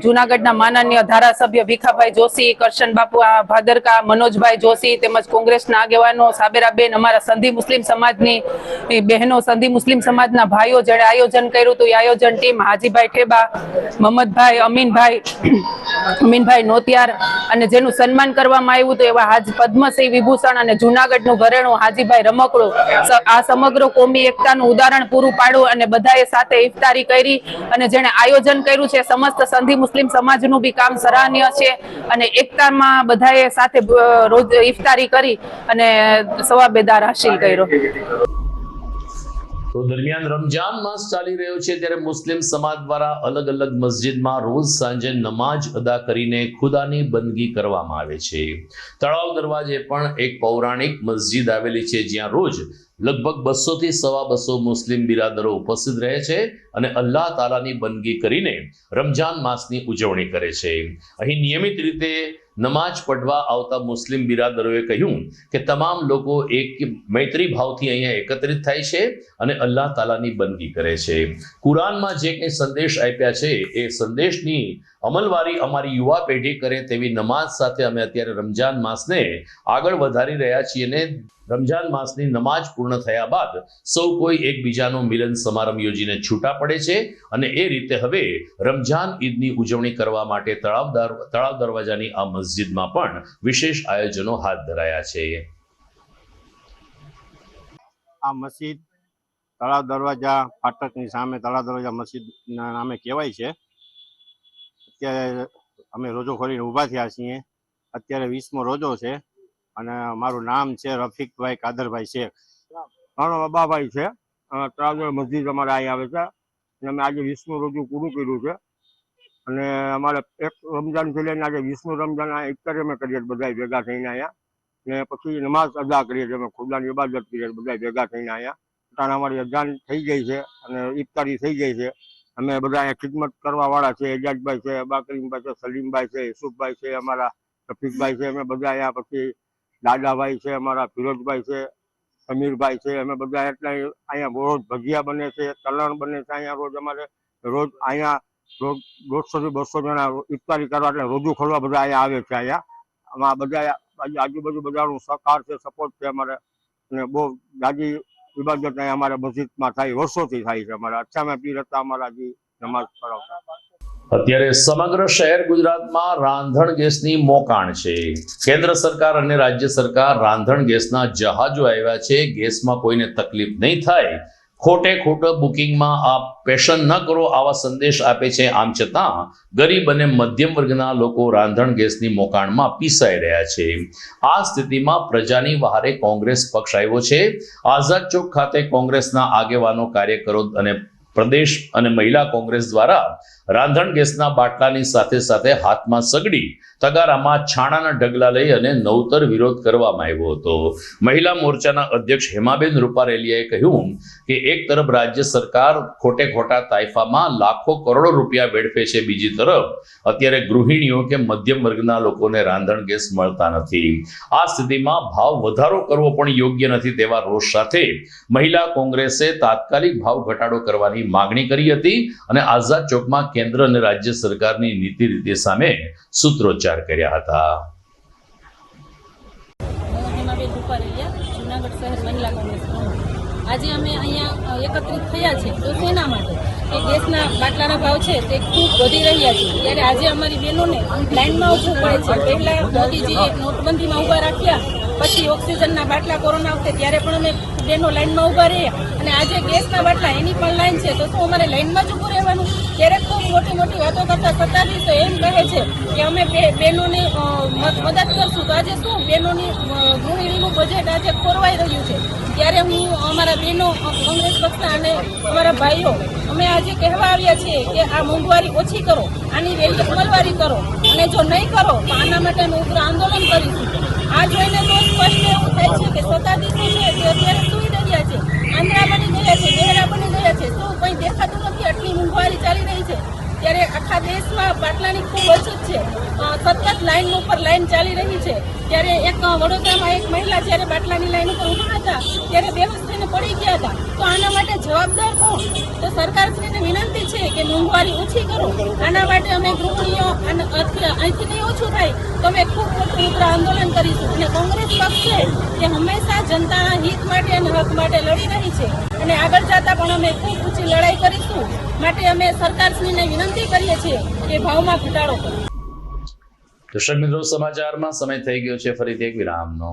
જૂનાગઢના માનનીય ધારાસભ્ય ભીખાભાઈ જોશી, કરશન બાપુ ભાદરકા, મનોજભાઈ જોશી તેમજ કોંગ્રેસના આગેવાનો, સાબેરાબેન, અમારા સંધિ મુસ્લિમ સમાજની બહેનો, સંધિ મુસ્લિમ સમાજના ભાઈઓ જેણે આયોજન કર્યું હતું, એ આયોજન ટીમ હાજીભાઈ ઠેબા, મહમ્મદભાઈ, અમીનભાઈ નોતિયાર અને જેનું સન્માન કરવામાં આવ્યું હતું એવા પદ્મશ્રી વિભૂષણ અને જૂનાગઢનું ઘરેણું હાજીભાઈ રમકડું આ સમગ્ર કોમી એકતાનું ઉદાહરણ પૂરું પાડ્યું અને બધાએ સાથે ઇફતારી કરી. અને જેણે આયોજન કર્યું છે સમસ્ત સંધિ મુસ્લિમ સમાજનું બી કામ સરાહનીય છે. અને એકતામાં બધાએ સાથે રોજ ઇફતારી કરી અને સવાબેદાર હાસિલ કર્યો. તો દરમિયાન રમજાન માસ ચાલી રહ્યો છે ત્યારે મુસ્લિમ સમાજ દ્વારા અલગ અલગ મસ્જિદમાં રોજ સાંજે નમાજ અદા કરીને ખુદાની બંદગી કરવામાં આવે છે. તળાવ દરવાજે પણ એક પૌરાણિક મસ્જિદ આવેલી છે જ્યાં રોજ લગભગ 200 થી 250 મુસ્લિમ બિરાદરો ઉપસ્થિત રહે છે અને અલ્લાહ તાલાની બંદગી કરીને રમજાન માસની ઉજવણી કરે છે. અહીં નિયમિત રીતે નમાજ પઢવા આવતા મુસ્લિમ બિરાદરોએ કહ્યું કે તમામ લોકો એક મૈત્રી ભાવથી અહીંયા એકત્રિત થાય છે અને અલ્લાહ તાલાની બંદગી કરે છે. કુરાનમાં જે કંઈ સંદેશ આપ્યા છે એ સંદેશની અમલવારી અમારી યુવા પેઢી કરે તેવી નમાજ સાથે અમે અત્યારે રમજાન માસને આગળ વધારી રહ્યા છીએ અને રમજાન માસની નમાજ પૂર્ણ થયા બાદ સૌ કોઈ એકબીજાનો મિલન સમારંભ યોજીને છૂટા પડે છે અને એ રીતે હવે રમજાન ઈદની ઉજવણી કરવા માટે તળાવ દરવાજાની આ મસ્જિદમાં પણ વિશેષ આયોજનો હાથ ધરાયા છે. આ મસ્જિદ તળાવ દરવાજા ફાટકની સામે તળાવ દરવાજા મસ્જિદના નામે કહેવાય છે. અત્યારે અમે રોજો ખોલીને ઊભા થયા છીએ. અત્યારે 20મો રોજો છે અને મારું નામ છે રફીકભાઈ કાદરભાઈ શેખ. મારો બાબાભાઈ છે. તળાવ મસ્જિદ અમારે અહીં આવે છે અને અમે આજે 20મું રોજુ પૂરું કર્યું છે અને અમારે એક રમજાન થી લઈને આજે 20મું રમજાન ઇફતારી અમે કરીએ બધા ભેગા થઈને અહીંયા ને પછી નમાઝ અદા કરીએ છીએ. અમે ખુદાની ઇબાદત કરીએ બધા ભેગા થઈને અહીંયા. કારણ અમારી અજાન થઈ ગઈ છે અને ઇફતારી થઈ ગઈ છે. અમે બધા અહીંયા ખિદમત કરવા વાળા છે. એજાજભાઈ છે, બાકરીમભાઈ છે, સલીમભાઈ છે, યુસુફભાઈ છે, અમારા રફીકભાઈ છે. અમે બધા અહીંયા પછી દાદાભાઈ છે, અમારા ફિરોજભાઈ છે, સમીરભાઈ છે. અમે બધા એટલા અહીંયા રોજ ભજીયા બને છે, તલણ બને છે. અહીંયા રોજ અમારે રોજ અહીંયા રોજ 150 થી 200 જણા ઇફતારી કરવા એટલે રોજુ ખોલવા બધા અહીંયા આવે છે. અહીંયા આમાં બધા આજુબાજુ બધાનું સહકાર છે, સપોર્ટ છે અમારે અને બહુ જાજી ઇબાદત અહીંયા અમારે મસ્જિદમાં થાય, વર્ષોથી થાય છે. અમારા અચ્છામાં પીર હતા અમારા જે નમાઝ પઢાવતા. અત્યારે સમગ્ર શહેર ગુજરાતમાં રાંધણ ગેસની મોકાણ છે. કેન્દ્ર સરકાર અને રાજ્ય સરકાર રાંધણ ગેસના જહાજો આવ્યા છે. ગેસમાં કોઈને તકલીફ નહીં થાય, ખોટે બુકિંગમાં આ પેશન ન કરો આવા સંદેશ આપે છે. આમ છતાં ગરીબ અને મધ્યમ વર્ગના લોકો રાંધણ ગેસની મોકાણમાં પીસાઈ રહ્યા છે. આ સ્થિતિમાં પ્રજાની વહારે કોંગ્રેસ પક્ષ આવ્યો છે. આઝાદ ચોક ખાતે કોંગ્રેસના આગેવાનો, કાર્યકરો અને પ્રદેશ અને મહિલા કોંગ્રેસ દ્વારા રાંધણ ગેસના બાટલાની સાથે સાથે હાથમાં સગડી, તગારામાં છાણાના ઢગલા લઈ અને નવતર વિરોધ કરવામાં આવ્યો હતો. મહિલા મોરચાના અધ્યક્ષ હેમાબેન રૂપારેલિયાએ કહ્યું કે એક તરફ રાજ્ય સરકાર ખોટા તાઇફામાં લાખો કરોડો રૂપિયા વેડફે છે, બીજી તરફ અત્યારે ગૃહિણીઓ કે મધ્યમ વર્ગના લોકોને રાંધણ ગેસ મળતા નથી. આ સ્થિતિમાં ભાવ વધારો કરવો પણ યોગ્ય નથી તેવા રોષ સાથે મહિલા કોંગ્રેસે તાત્કાલિક ભાવ ઘટાડો કરવાની માગણી કરી હતી અને આઝાદ ચોકમાં કેન્દ્ર અને રાજ્ય સરકારની નીતિ રીતિ સામે સૂત્રોચ્ચાર કર્યા હતા. હેમાબેન રૂપારેલિયા, જૂનાગઢ શહેર મહિલા કોંગ્રેસ પ્રમુખ. આજે અમે અહીંયા એકત્રિત થયા છે તો શેના માટે કે ગેસના બાટલાના ભાવ છે તે ખૂબ વધી રહ્યા છે. ત્યારે આજે અમારી બહેનોને લાઇનમાં ઊભું પડે છે. પહેલા મોદીજીએ નોટબંધીમાં ઊભા રાખ્યા, પછી ઓક્સિજનના બાટલા કોરોના વખતે ત્યારે પણ અમે બહેનો લાઇનમાં ઊભા રહ્યા અને આજે ગેસના બાટલા એની પણ લાઈન છે. તો શું અમારે લાઇનમાં જ ઊભું રહેવાનું? ત્યારે ખૂબ મોટી વાતો કરતા સત્તાધીશો એમ કહે છે કે અમે બહેનોને મદદ કરશું. તો આજે શું બહેનોની ગૃહિણીનું બજેટ આજે ખોરવાઈ રહ્યું છે. ત્યારે હું અમારા બહેનો કોંગ્રેસ પક્ષના અને અમારા ભાઈઓ અમે આજે કહેવા આવ્યા છીએ કે આ મોંઘવારી ઓછી કરો, આની વહેલી અમલવારી કરો અને જો નહીં કરો તો આના માટે અમે ઉગ્ર આંદોલન કરીશું. આ જોઈને તો સ્પષ્ટ એવું થાય છે કે સત્તાધીશો છે તે અત્યારે સુઈ રહ્યા છે, આંધળા બની ગયા છે, બહેરા બની ગયા છે. શું કંઈ દેખાતું નથી? આટલી મોંઘવારી ચાલી રહી છે ત્યારે આખા દેશમાં બાટલાની ખૂબ અછત છે. સતત લાઈન ઉપર લાઈન ચાલી રહી છે. ત્યારે એક વડોદરામાં એક મહિલા જ્યારે બાટલાની લાઈન ઉપર ઊભા હતા ત્યારે બેહોશ થઈને પડી ગયા હતા. તો આના માટે જવાબદાર કોણ? તો સરકારશ્રીને વિનંતી છે કે મોંઘવારી ઓછી કરો. આના માટે અમે ગૃહિણીઓ અહીંથી નહીં ઓછું થાય તો અમે ખૂબ મોટું ઉગ્ર આંદોલન કરીશું. અને કોંગ્રેસ પક્ષ છે કે હંમેશા જનતાના હિત માટે અને હક માટે લડી રહી છે અને આગળ જતા પણ અમે ખૂબ ઊંચી લડાઈ કરીશું. માટે અમે સરકારશ્રીને વિનંતી કરીએ છીએ કે ભાવમાં ઘટાડો કરો. દર્શક મિત્રો, સમાચારમાં સમય થઈ ગયો છે ફરીથી એક વિરામનો.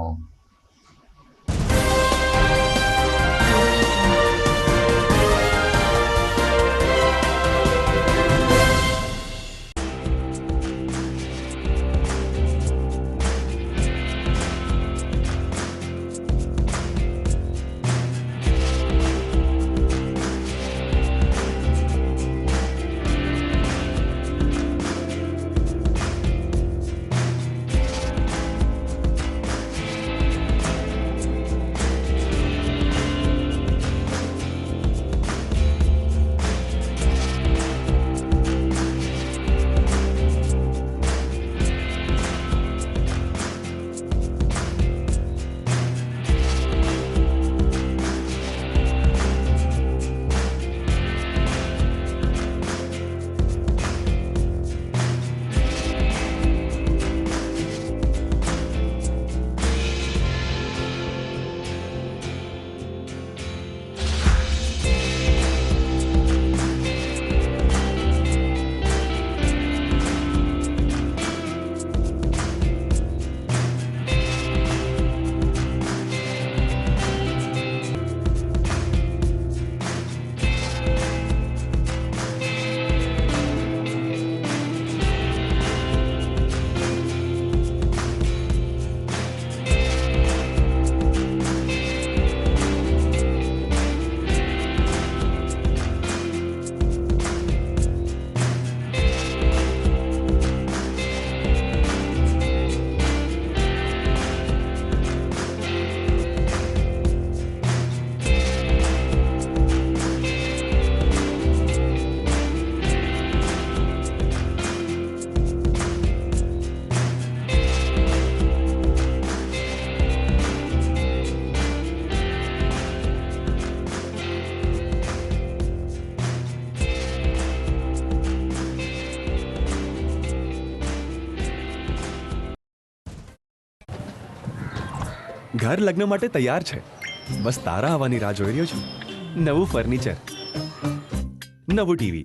ઘર લગ્ન માટે તૈયાર છે, બસ તારા આવવાની રાહ જોઈ રહ્યો છું. નવું ફર્નિચર, નવું ટીવી,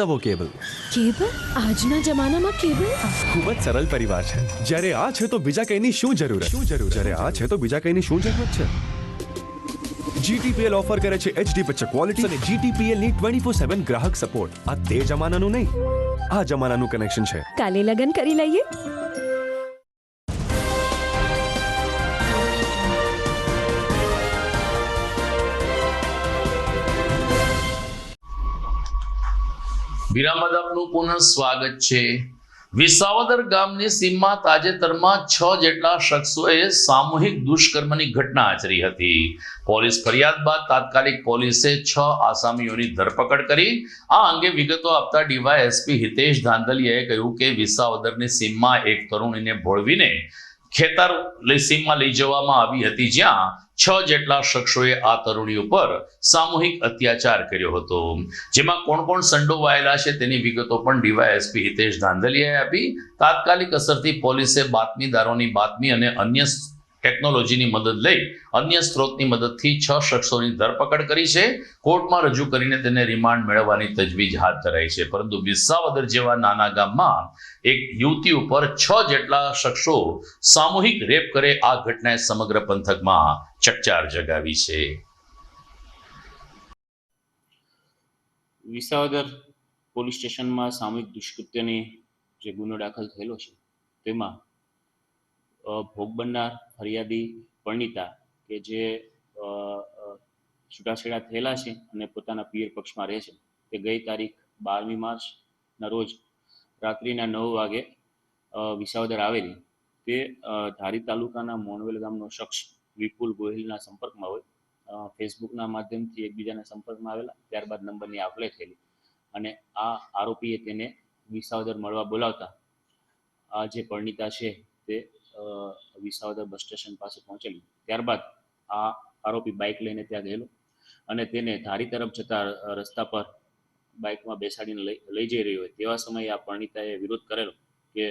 નવો કેબલ. કેબલ? આજના જમાનામાં કેબલ? ખૂબ જ સરળ પરિવાર છે. જ્યારે આ છે તો બીજા કઈની શું જરૂરત? જ્યારે આ છે તો બીજા કઈની શું જરૂરત છે? GTPL ઓફર કરે છે HD પિક્ચર ક્વોલિટી અને GTPL ની 24/7 ગ્રાહક સપોર્ટ. આ તે જમાનાનું નહીં, આ જમાનાનું કનેક્શન છે. કાલે લગન કરી લઈએ. વિરામ બાદ આપનું પુનઃ સ્વાગત છે. વિસાવદર ગામની સીમમાં તાજેતરમાં 6 જેટલા શખ્સોએ સામૂહિક દુષ્કર્મની ઘટના આચરી હતી. પોલીસ ફરિયાદ બાદ તાત્કાલિક પોલીસે 6 આસામીઓની ધરપકડ કરી. આ અંગે વિગતો આપતા ડીવાયએસપી હિતેશ ધાંધલિયાએ કહ્યું કે વિસાવદરની સીમમાં એક તરુણીને ભોળવીને ખેતર સીમમાં લઈ જવામાં આવી હતી, જ્યાં 6 જેટલા શખ્સોએ આ તરુણી ઉપર સામૂહિક અત્યાચાર કર્યો હતો. જેમાં કોણ કોણ સંડોવાયેલા છે તેની વિગતો પણ ડીવાયએસપી હિતેશ ધાંધલિયાએ આપી. તાત્કાલિક અસરથી પોલીસે બાતમીદારોની બાતમી અને અન્ય ટેકનોલોજીની મદદ લઈ અન્ય સ્ત્રોતની મદદથી 6 શખ્સોની ધરપકડ કરી છે. કોર્ટમાં રજૂ કરીને તેને રિમાન્ડ મેળવવાની તજવીજ હાથ ધરાઈ છે. પરંતુ વિસાવદર જેવા નાના ગામમાં એક યુવતી ઉપર 6 જેટલા શખ્સો સામૂહિક રેપ કરે, આ ઘટનાએ સમગ્ર પંથકમાં ચકચાર જગાવી છે. વિસાવદર પોલીસ સ્ટેશનમાં સામૂહિક દુષ્કૃત્યની જે ગુનો દાખલ થયેલો છે તેમાં ભોગ બનનાર ફરિયાદી પરણિતા કે જે છૂટાછેડા થયેલા છે અને પોતાના પિયર પક્ષમાં રહે છે, તે ગઈ તારીખ 12મી માર્ચના રોજ રાત્રિના 9 વાગે વિસાવદર આવેલી તે ધારી તાલુકાના મોણવેલ ગામનો શખ્સ વિપુલ ગોહિલના સંપર્કમાં હોય. ફેસબુકના માધ્યમથી એકબીજાના સંપર્કમાં આવેલા, ત્યારબાદ નંબરની આપ-લે થયેલી અને આ આરોપીએ તેને વિસાવદર મળવા બોલાવતા આ જે પરણિતા છે તે વિસાવદર બસ સ્ટેશન પાસે પહોંચેલી. ત્યારબાદ આ આરોપી બાઇક લઈને ત્યાં ગયેલો અને તેને ધારી તરફ જતા રસ્તા પર બાઇકમાં બેસાડીને લઈ જઈ રહ્યો હોય તેવા સમયે આ પરણિતાએ વિરોધ કરેલો કે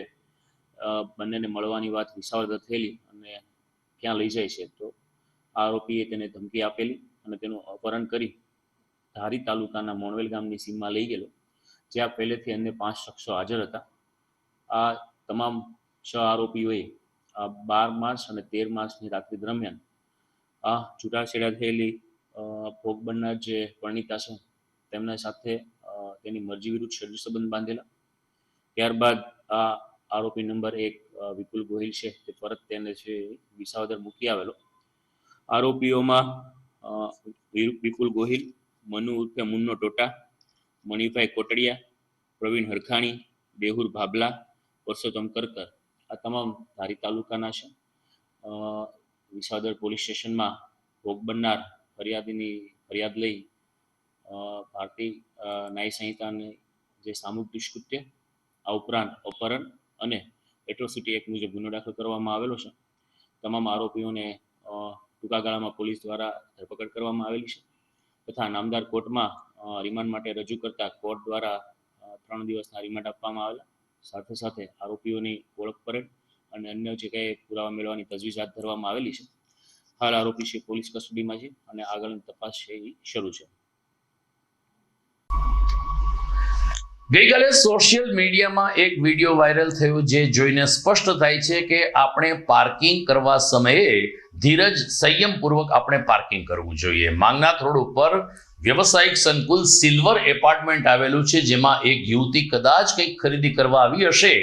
બંનેને મળવાની વાત વિસાવદર થયેલી અને ક્યાં લઈ જાય છે. તો આરોપીએ તેને ધમકી આપેલી અને તેનું અપહરણ કરી ધારી તાલુકાના મોણવેલ ગામની સીમમાં લઈ ગયેલો, જ્યાં પહેલેથી અન્ય 5 શખ્સો હાજર હતા. આ તમામ 6 આરોપીઓએ 12 માર્ચ અને 13 માર્ચની રાત્રિ દરમિયાન આ છૂટાછેડા થયેલી ભોગ બનનાર જે પરણિતા છે તેમના સાથે તેની મરજી વિરુદ્ધ શરીર સંબંધ બાંધેલા. ત્યારબાદ આ આરોપી નંબર 1 વિપુલ ગોહિલ છે તે પરત તેને છે વિસાવદર મૂકી આવેલો. આરોપીઓમાં વિપુલ ગોહિલ, મનુ ઉર્ફે મુન્નો ટોટા, મણિભાઈ કોટડિયા, પ્રવીણ હરખાણી, દેહુર ભાભલા, પરસોત્તમ કરકર આ તમામ ધારી તાલુકાના છે. વિસાવદર પોલીસ સ્ટેશનમાં ભોગ બનનાર ફરિયાદીની ફરિયાદ લઈ ભારતીય ન્યાય સંહિતાની જે સામૂહિક દુષ્કૃત્ય, આ ઉપરાંત અપહરણ અને એટ્રોસિટી એક્ટ મુજબ ગુનો દાખલ કરવામાં આવેલો છે. તમામ આરોપીઓને ટૂંકા ગાળામાં પોલીસ દ્વારા ધરપકડ કરવામાં આવેલી છે તથા નામદાર કોર્ટમાં રિમાન્ડ માટે રજૂ કરતા કોર્ટ દ્વારા 3 દિવસના રિમાન્ડ આપવામાં આવેલા. સાથે સાથે આરોપીઓની ઓળખ પરેડ અને અન્ય જે કંઈ પુરાવા મેળવવાની તજવીજ હાથ ધરવામાં આવેલી છે. હાલ આરોપી છે પોલીસ કસ્ટડીમાં છે અને આગળની તપાસ છે એ શરૂ છે. ગઈકાલે સોશિયલ મીડિયામાં એક વિડીયો વાયરલ થયો જે જોઈને સ્પષ્ટ થાય છે કે આપણે પાર્કિંગ કરવા સમયે ધીરજ સંયમપૂર્વક આપણે પાર્કિંગ કરવું જોઈએ. માંગનાથ રોડ ઉપર વ્યવસાયિક સંકુલ સિલ્વર એપાર્ટમેન્ટ આવેલું છે, જેમાં એક યુવતી કદાચ કંઈક ખરીદી કરવા આવી હશે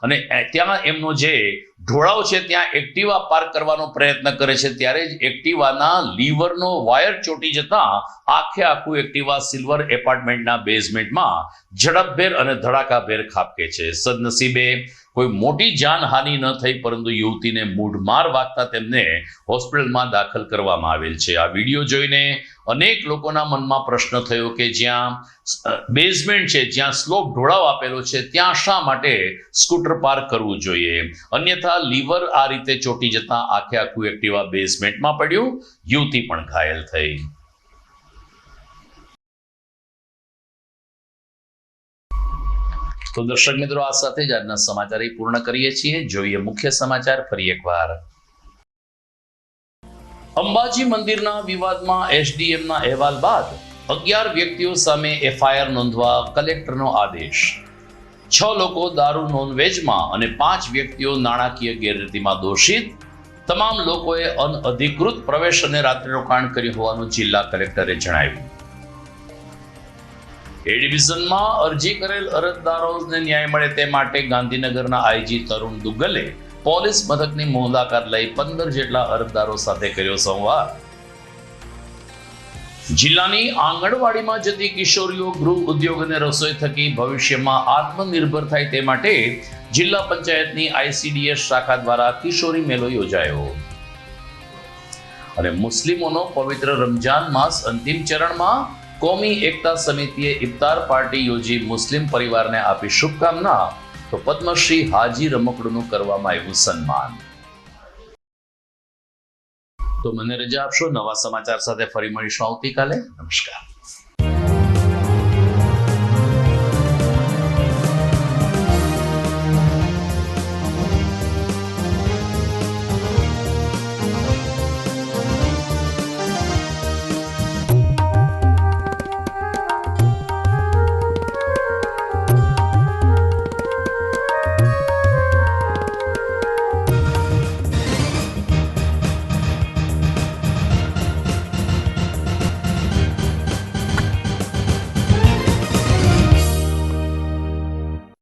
અને ત્યાં એમનો જે ઢોળાવ છે ત્યાં એક્ટિવા પાર્ક કરવાનો પ્રયત્ન કરે છે, ત્યારે જ એક્ટિવાના લીવરનો વાયર ચોટી જતા આખે આખું એક્ટિવા સિલ્વર એપાર્ટમેન્ટના બેઝમેન્ટમાં ઝડપભેર અને ધડાકાભેર ખાબકે છે. સદનસીબે કોઈ મોટી જાનહાનિ ન થઈ, પરંતુ યુવતીને મૂઢમાર વાગતા તેમને હોસ્પિટલમાં દાખલ કરવામાં આવેલ છે. આ વિડીયો જોઈને અનેક લોકોના મનમાં પ્રશ્ન થયો કે જ્યાં બેઝમેન્ટ છે, જ્યાં સ્લોપ ઢોળાવ આપેલો છે, ત્યાં શા માટે સ્કૂટર પાર્ક કરવું જોઈએ? અન્યથા લીવર આ રીતે ચોટી જતા આખે આખું એક્ટિવા બેઝમેન્ટમાં પડ્યું, યુવતી પણ ઘાયલ થઈ. તો દર્શક મિત્રો, આ સાથે જ આજના સમાચાર પૂર્ણ કરીએ છીએ. જોઈએ મુખ્ય સમાચાર ફરી એકવાર. અંબાજી મંદિરના વિવાદમાં એસડીએમના અહેવાલ બાદ 11 વ્યક્તિઓ સામે એફઆઈઆર નોંધવા કલેક્ટરનો આદેશ. 6 લોકો દારૂ નોનવેજમાં અને 5 વ્યક્તિઓ નાણાકીય ગેરરીતિમાં દોષિત. તમામ લોકોએ અનઅધિકૃત પ્રવેશ અને રાત્રિ રોકાણ કર્યું હોવાનું જિલ્લા કલેક્ટરે જણાવ્યું. એ ડિવિઝનમાં અરજી કરેલ અરજદારોને ન્યાય મળે તે માટે ગાંધીનગરના આઈજી તરુણ દુગ્ગલે પોલીસ મથકની મુલાકાત લઈ 15 જેટલા અરજદારો સાથે કર્યો સંવાદ. જિલ્લાની આંગણવાડીમાં જતી કિશોરીઓ ગૃહ ઉદ્યોગ અને રસોઈ થકી ભવિષ્યમાં આત્મનિર્ભર થાય તે માટે જિલ્લા પંચાયતની ICDS શાખા દ્વારા કિશોરી મેળો યોજાયો. અને મુસ્લિમોનો પવિત્ર રમજાન માસ અંતિમ ચરણમાં કોમી એકતા સમિતિએ ઇફતાર પાર્ટી યોજી મુસ્લિમ પરિવારને આપી શુભકામના. તો પદ્મશ્રી હાજી રમકડુનું કરવામાં આવ્યું સન્માન. તો મને રજા આપશો. નવા સમાચાર સાથે ફરી મળીશું આવતીકાલે. નમસ્કાર.